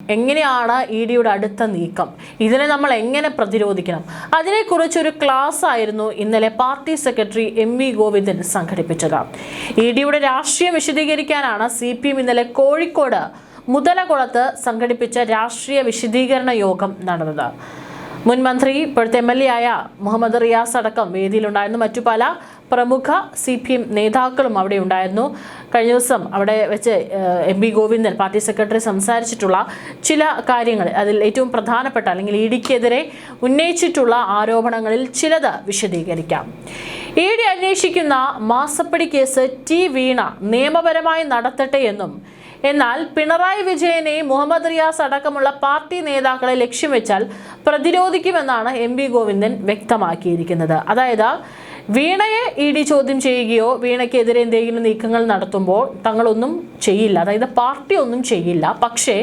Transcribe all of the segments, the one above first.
എങ്ങനെയാണ് ഇ ഡിയുടെ അടുത്ത നീക്കം, ഇതിനെ നമ്മൾ എങ്ങനെ പ്രതിരോധിക്കണം, അതിനെക്കുറിച്ചൊരു ക്ലാസ് ആയിരുന്നു ഇന്നലെ പാർട്ടി സെക്രട്ടറി എം.വി. ഗോവിന്ദൻ സംഘടിപ്പിച്ചത്. ഇ ഡിയുടെ രാഷ്ട്രീയം വിശദീകരിക്കാനാണ് CPM ഇന്നലെ കോഴിക്കോട് മുതലകുളത്ത് സംഘടിപ്പിച്ച രാഷ്ട്രീയ വിശദീകരണ യോഗം നടന്നത്. മുൻ മന്ത്രി ഇപ്പോഴത്തെ MLA ആയ മുഹമ്മദ് റിയാസ് അടക്കം വേദിയിലുണ്ടായിരുന്നു. മറ്റു പല പ്രമുഖ CPM നേതാക്കളും അവിടെ ഉണ്ടായിരുന്നു. കഴിഞ്ഞ ദിവസം അവിടെ വെച്ച് എം.വി. ഗോവിന്ദൻ പാർട്ടി സെക്രട്ടറി സംസാരിച്ചിട്ടുള്ള ചില കാര്യങ്ങൾ, അതിൽ ഏറ്റവും പ്രധാനപ്പെട്ട അല്ലെങ്കിൽ ഇ ഡിക്കെതിരെ ഉന്നയിച്ചിട്ടുള്ള ആരോപണങ്ങളിൽ ചിലത് വിശദീകരിക്കാം. ഇ ഡി അന്വേഷിക്കുന്ന മാസപ്പടി കേസ് വീണ നിയമപരമായി നടത്തട്ടെ എന്നും, എന്നാൽ പിണറായി വിജയനെയും മുഹമ്മദ് റിയാസ് അടക്കമുള്ള പാർട്ടി നേതാക്കളെ ലക്ഷ്യം വെച്ചാൽ പ്രതിരോധിക്കുമെന്നാണ് എം.വി. ഗോവിന്ദൻ വ്യക്തമാക്കിയിരിക്കുന്നത്. അതായത് വീണയെ ഇ ഡി ചോദ്യം ചെയ്യുകയോ വീണയ്ക്കെതിരെ എന്തെങ്കിലും നീക്കങ്ങൾ നടത്തുമ്പോൾ തങ്ങളൊന്നും ചെയ്യില്ല, അതായത് പാർട്ടി ഒന്നും ചെയ്യില്ല. പക്ഷേ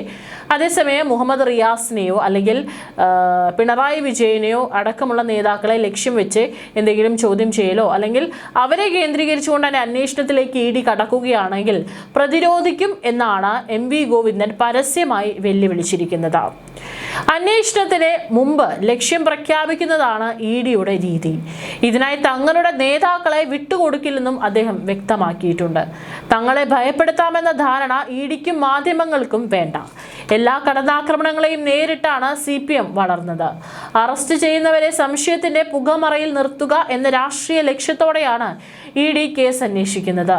അതേസമയം മുഹമ്മദ് റിയാസിനെയോ അല്ലെങ്കിൽ പിണറായി വിജയനെയോ അടക്കമുള്ള നേതാക്കളെ ലക്ഷ്യം വെച്ച് എന്തെങ്കിലും ചോദ്യം ചെയ്യലോ അല്ലെങ്കിൽ അവരെ കേന്ദ്രീകരിച്ചുകൊണ്ട് തന്നെ അന്വേഷണത്തിലേക്ക് ഇ ഡി കടക്കുകയാണെങ്കിൽ പ്രതിരോധിക്കും എന്നാണ് എം.വി. ഗോവിന്ദൻ പരസ്യമായി വെല്ലുവിളിച്ചിരിക്കുന്നത്. അന്വേഷണത്തിന് മുമ്പ് ലക്ഷ്യം പ്രഖ്യാപിക്കുന്നതാണ് ഇ ഡിയുടെ രീതി. ഇതിനായി തങ്ങളുടെ നേതാക്കളെ വിട്ടുകൊടുക്കില്ലെന്നും അദ്ദേഹം വ്യക്തമാക്കിയിട്ടുണ്ട്. തങ്ങളെ ഭയപ്പെടുത്താമെന്ന ധാരണ ഇ ഡിക്കും മാധ്യമങ്ങൾക്കും വേണ്ട. എല്ലാ കടന്നാക്രമണങ്ങളെയും നേരിട്ടാണ് CPM വളർന്നത്. അറസ്റ്റ് ചെയ്യുന്നവരെ സംശയത്തിന്റെ പുകമറയിൽ നിർത്തുക എന്ന രാഷ്ട്രീയ ലക്ഷ്യത്തോടെയാണ് ഇ ഡി കേസ് അന്വേഷിക്കുന്നത്.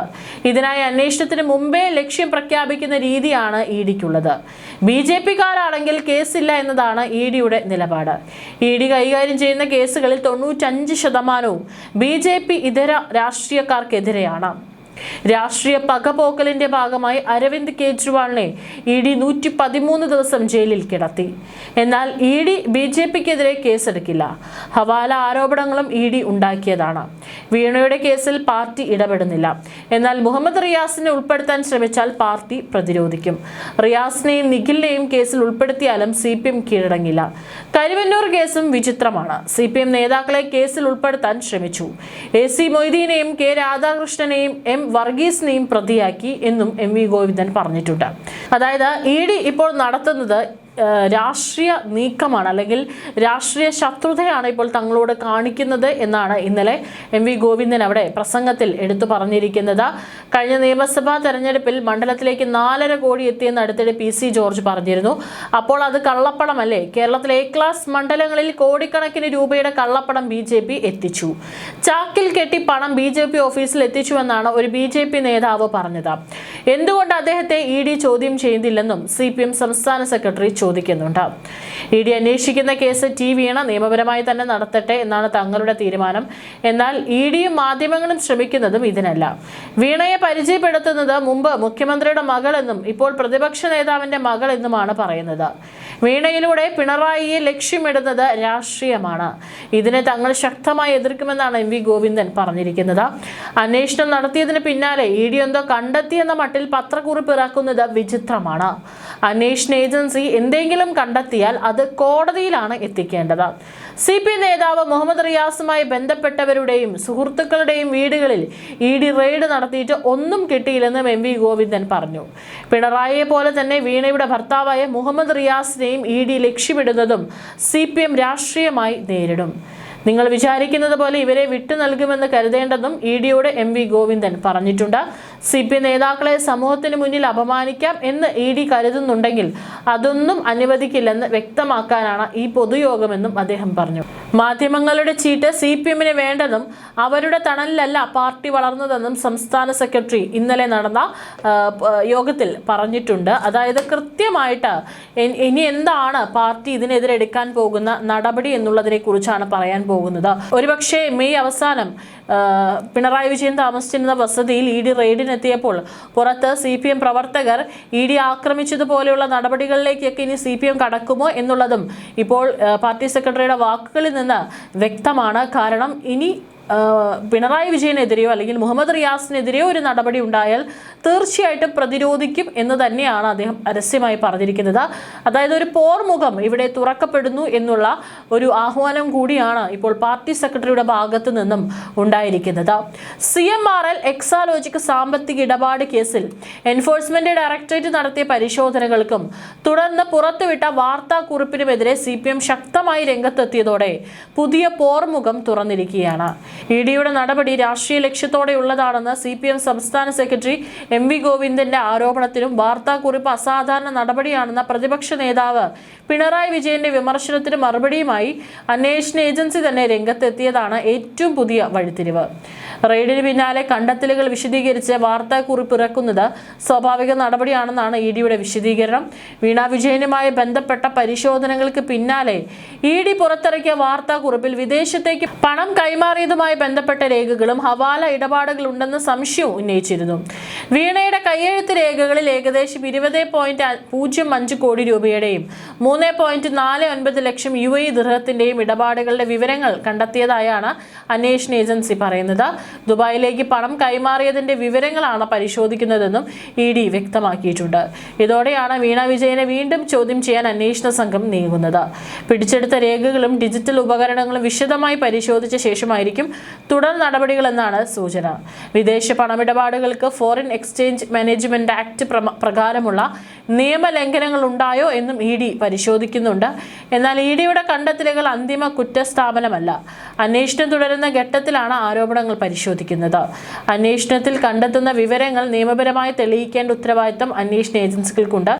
ഇതിനായി അന്വേഷണത്തിന് മുമ്പേ ലക്ഷ്യം പ്രഖ്യാപിക്കുന്ന രീതിയാണ് ഇ ഡിക്കുള്ളത്. BJP-കാരാണെങ്കിൽ കേസില്ല എന്നതാണ് ഇ ഡിയുടെ നിലപാട്. ഇ ഡി കൈകാര്യം ചെയ്യുന്ന കേസുകളിൽ 95% BJP ഇതര രാഷ്ട്രീയക്കാർക്കെതിരെയാണ്. രാഷ്ട്രീയ പകപോക്കലിന്റെ ഭാഗമായി അരവിന്ദ് കെജ്രിവാളിനെ ഇ ഡി 113 ദിവസം ജയിലിൽ കിടത്തി. എന്നാൽ ഇ ഡി BJP-ക്കെതിരെ കേസെടുക്കില്ല. ഹവാല ആരോപണങ്ങളും ഇ ഡി ഉണ്ടാക്കിയതാണ്. വീണയുടെ കേസിൽ പാർട്ടി ഇടപെടുന്നില്ല. എന്നാൽ മുഹമ്മദ് റിയാസിനെ ഉൾപ്പെടുത്താൻ ശ്രമിച്ചാൽ പാർട്ടി പ്രതിരോധിക്കും. റിയാസിനെയും നിഖിലിനെയും കേസിൽ ഉൾപ്പെടുത്തിയാലും CPM കീഴടങ്ങില്ല. കരുവന്നൂർ കേസും വിചിത്രമാണ്. CPM നേതാക്കളെ കേസിൽ ഉൾപ്പെടുത്താൻ ശ്രമിച്ചു. AC മൊയ്തീനെയും K രാധാകൃഷ്ണനെയും M വർഗീസിനെയും പ്രതിയാക്കി എന്നും എം.വി. ഗോവിന്ദൻ പറഞ്ഞിട്ടുണ്ട്. അതായത് ഇ ഡി ഇപ്പോൾ നടത്തുന്നത് രാഷ്ട്രീയ നീക്കമാണ്, അല്ലെങ്കിൽ രാഷ്ട്രീയ ശത്രുതയാണ് ഇപ്പോൾ തങ്ങളോട് കാണിക്കുന്നത് എന്നാണ് ഇന്നലെ എം.വി. ഗോവിന്ദൻ അവിടെ പ്രസംഗത്തിൽ എടുത്തു പറഞ്ഞിരിക്കുന്നത്. കഴിഞ്ഞ നിയമസഭാ തെരഞ്ഞെടുപ്പിൽ മണ്ഡലത്തിലേക്ക് 4.5 കോടി എത്തിയെന്ന് അടുത്തിടെ PC ജോർജ് പറഞ്ഞിരുന്നു. അപ്പോൾ അത് കള്ളപ്പണമല്ലേ? കേരളത്തിലെ A ക്ലാസ് മണ്ഡലങ്ങളിൽ കോടിക്കണക്കിന് രൂപയുടെ കള്ളപ്പണം BJP എത്തിച്ചു. ചാക്കിൽ കെട്ടി പണം BJP ഓഫീസിൽ എത്തിച്ചുവെന്നാണ് ഒരു BJP നേതാവ് പറഞ്ഞത്. എന്തുകൊണ്ട് അദ്ദേഹത്തെ ഇ ഡി ചോദ്യം ചെയ്യുന്നില്ലെന്നും CPM സംസ്ഥാന സെക്രട്ടറി ചോദിക്കുന്നുണ്ട്. ഇ ഡി അന്വേഷിക്കുന്ന കേസ് വീണ നിയമപരമായി തന്നെ നടത്തട്ടെ എന്നാണ് തങ്ങളുടെ തീരുമാനം. എന്നാൽ ഇ ഡിയും മാധ്യമങ്ങളും ശ്രമിക്കുന്നതും ഇതിനല്ല. വീണയെ പരിചയപ്പെടുത്തുന്നത് മുമ്പ് മുഖ്യമന്ത്രിയുടെ മകളെന്നും ഇപ്പോൾ പ്രതിപക്ഷ നേതാവിന്റെ മകൾ എന്നുമാണ് പറയുന്നത്. വീണയിലൂടെ പിണറായിയെ ലക്ഷ്യമിടുന്നത് രാഷ്ട്രീയമാണ്. ഇതിനെ തങ്ങൾ ശക്തമായി എതിർക്കുമെന്നാണ് എം.വി. ഗോവിന്ദൻ പറഞ്ഞിരിക്കുന്നത്. അന്വേഷണം നടത്തിയതിന് പിന്നാലെ ഇ ഡി എന്തോ കണ്ടെത്തിയെന്ന മട്ടിൽ പത്രക്കുറിപ്പ് ഇറക്കുന്നത് വിചിത്രമാണ്. അന്വേഷണ ഏജൻസി എന്തെങ്കിലും കണ്ടെത്തിയാൽ അത് കോടതിയിലാണ് എത്തിക്കേണ്ടത്. CPM നേതാവ് മുഹമ്മദ് റിയാസുമായി ബന്ധപ്പെട്ടവരുടെയും സുഹൃത്തുക്കളുടെയും വീടുകളിൽ ഇ ഡി റെയ്ഡ് നടത്തിയിട്ട് ഒന്നും കിട്ടിയില്ലെന്നും എം.വി. ഗോവിന്ദൻ പറഞ്ഞു. പിണറായിയെ പോലെ തന്നെ വീണയുടെ ഭർത്താവായ മുഹമ്മദ് റിയാസിനെയും ഇ ഡി ലക്ഷ്യമിടുന്നതും CPM രാഷ്ട്രീയമായി നേരിടും. നിങ്ങൾ വിചാരിക്കുന്നത് പോലെ ഇവരെ വിട്ടു നൽകുമെന്ന് കരുതേണ്ടെന്നും ഇ ഡിയോട് എം.വി. ഗോവിന്ദൻ പറഞ്ഞിട്ടുണ്ട്. CPM നേതാക്കളെ സമൂഹത്തിന് മുന്നിൽ അപമാനിക്കാം എന്ന് ഇ ഡി കരുതുന്നുണ്ടെങ്കിൽ അതൊന്നും അനുവദിക്കില്ലെന്ന് വ്യക്തമാക്കാനാണ് ഈ പൊതുയോഗമെന്നും അദ്ദേഹം പറഞ്ഞു. മാധ്യമങ്ങളുടെ ചീട്ട് CPM-ന് വേണ്ടെന്നും അവരുടെ തണലിലല്ല പാർട്ടി വളർന്നതെന്നും സംസ്ഥാന സെക്രട്ടറി ഇന്നലെ നടന്ന യോഗത്തിൽ പറഞ്ഞിട്ടുണ്ട്. അതായത് കൃത്യമായിട്ട് ഇനി എന്താണ് പാർട്ടി ഇതിനെതിരെ എടുക്കാൻ പോകുന്ന നടപടി എന്നുള്ളതിനെ കുറിച്ചാണ് പറയാൻ പോകുന്നത്. ഒരുപക്ഷെ മെയ് അവസാനം പിണറായി വിജയൻ താമസിച്ചിരുന്ന വസതിയിൽ ഇ ഡി റെയ്ഡിനെത്തിയപ്പോൾ പുറത്ത് CPM പ്രവർത്തകർ ഇ ഡി ആക്രമിച്ചതുപോലെയുള്ള നടപടികളിലേക്കൊക്കെ ഇനി CPM കടക്കുമോ എന്നുള്ളതും ഇപ്പോൾ പാർട്ടി സെക്രട്ടറിയുടെ വാക്കുകളിൽ നിന്ന് വ്യക്തമാണ്. കാരണം ഇനി പിണറായി വിജയനെതിരെയോ അല്ലെങ്കിൽ മുഹമ്മദ് റിയാസിനെതിരെയോ ഒരു നടപടി ഉണ്ടായാൽ തീർച്ചയായിട്ടും പ്രതിരോധിക്കും എന്ന് തന്നെയാണ് അദ്ദേഹം പരസ്യമായി പറഞ്ഞിരിക്കുന്നത്. അതായത് ഒരു പോർമുഖം ഇവിടെ തുറക്കപ്പെടുന്നു എന്നുള്ള ഒരു ആഹ്വാനം കൂടിയാണ് ഇപ്പോൾ പാർട്ടി സെക്രട്ടറിയുടെ ഭാഗത്തു നിന്നും ഉണ്ടായിരിക്കുന്നത്. CMRL എക്സാലോജിക് സാമ്പത്തിക ഇടപാട് കേസിൽ എൻഫോഴ്സ്മെന്റ് ഡയറക്ടറേറ്റ് നടത്തിയ പരിശോധനകൾക്കും തുടർന്ന് പുറത്തുവിട്ട വാർത്താക്കുറിപ്പിനുമെതിരെ CPM ശക്തമായി രംഗത്തെത്തിയതോടെ പുതിയ പോർമുഖം തുറന്നിരിക്കുകയാണ്. ഇഡിയുടെ നടപടി രാഷ്ട്രീയ ലക്ഷ്യത്തോടെയുള്ളതാണെന്ന് CPM സംസ്ഥാന സെക്രട്ടറി MV ഗോവിന്ദന്റെ ആരോപണത്തിനും വാർത്താക്കുറിപ്പ് അസാധാരണ നടപടിയാണെന്ന പ്രതിപക്ഷ നേതാവ് പിണറായി വിജയന്റെ വിമർശനത്തിന് മറുപടിയുമായി അന്വേഷണ ഏജൻസി തന്നെ രംഗത്തെത്തിയതാണ് ഏറ്റവും പുതിയ വഴിത്തിരിവ്. റെയ്ഡിന് പിന്നാലെ കണ്ടെത്തലുകൾ വിശദീകരിച്ച് വാർത്താക്കുറിപ്പ് ഇറക്കുന്നത് സ്വാഭാവിക നടപടിയാണെന്നാണ് ഇഡിയുടെ വിശദീകരണം. വീണ വിജയനുമായി ബന്ധപ്പെട്ട പരിശോധനകൾക്ക് പിന്നാലെ ഇഡി പുറത്തിറക്കിയ വാർത്താക്കുറിപ്പിൽ വിദേശത്തേക്ക് പണം കൈമാറിയതുമായി ബന്ധപ്പെട്ട രേഖകളും ഹവാല ഇടപാടുകളുണ്ടെന്ന് സംശയവും ഉന്നയിച്ചിരുന്നു. വീണയുടെ കയ്യെഴുത്ത് രേഖകളിൽ ഏകദേശം 20.05 കോടി രൂപയുടെയും 3.49 ലക്ഷം UAE ദിർഹത്തിന്റെയും ഇടപാടുകളുടെ വിവരങ്ങൾ കണ്ടെത്തിയതായാണ് അന്വേഷണ ഏജൻസി പറയുന്നത്. ദുബായിലേക്ക് പണം കൈമാറിയതിന്റെ വിവരങ്ങളാണ് പരിശോധിക്കുന്നതെന്നും ഇഡി വ്യക്തമാക്കിയിട്ടുണ്ട്. ഇതോടെയാണ് വീണ വിജയനെ വീണ്ടും ചോദ്യം ചെയ്യാൻ അന്വേഷണ സംഘം നീങ്ങുന്നത്. പിടിച്ചെടുത്ത രേഖകളും ഡിജിറ്റൽ ഉപകരണങ്ങളും വിശദമായി പരിശോധിച്ച ശേഷമായിരിക്കും തുടർ നടപടികളെന്നാണ് സൂചന. വിദേശ പണമിടപാടുകൾക്ക് ഫോറിൻ എക്സ്ചേഞ്ച് മാനേജ്മെന്റ് ആക്ട് പ്രകാരമുള്ള നിയമലംഘനങ്ങൾ ഉണ്ടായോ എന്നും ഇഡി പരിശോധിക്കുന്നുണ്ട്. എന്നാൽ ഇഡിയുടെ കണ്ടെത്തലുകൾ അന്തിമ കുറ്റസ്ഥാപനമല്ല. അന്വേഷണം തുടരുന്ന ഘട്ടത്തിലാണ് ആരോപണങ്ങൾ പരിശോധിക്കുന്നത്. അന്വേഷണത്തിൽ കണ്ടെത്തുന്ന വിവരങ്ങൾ നിയമപരമായി തെളിയിക്കേണ്ട ഉത്തരവാദിത്തം അന്വേഷണ ഏജൻസികൾക്കുണ്ട്.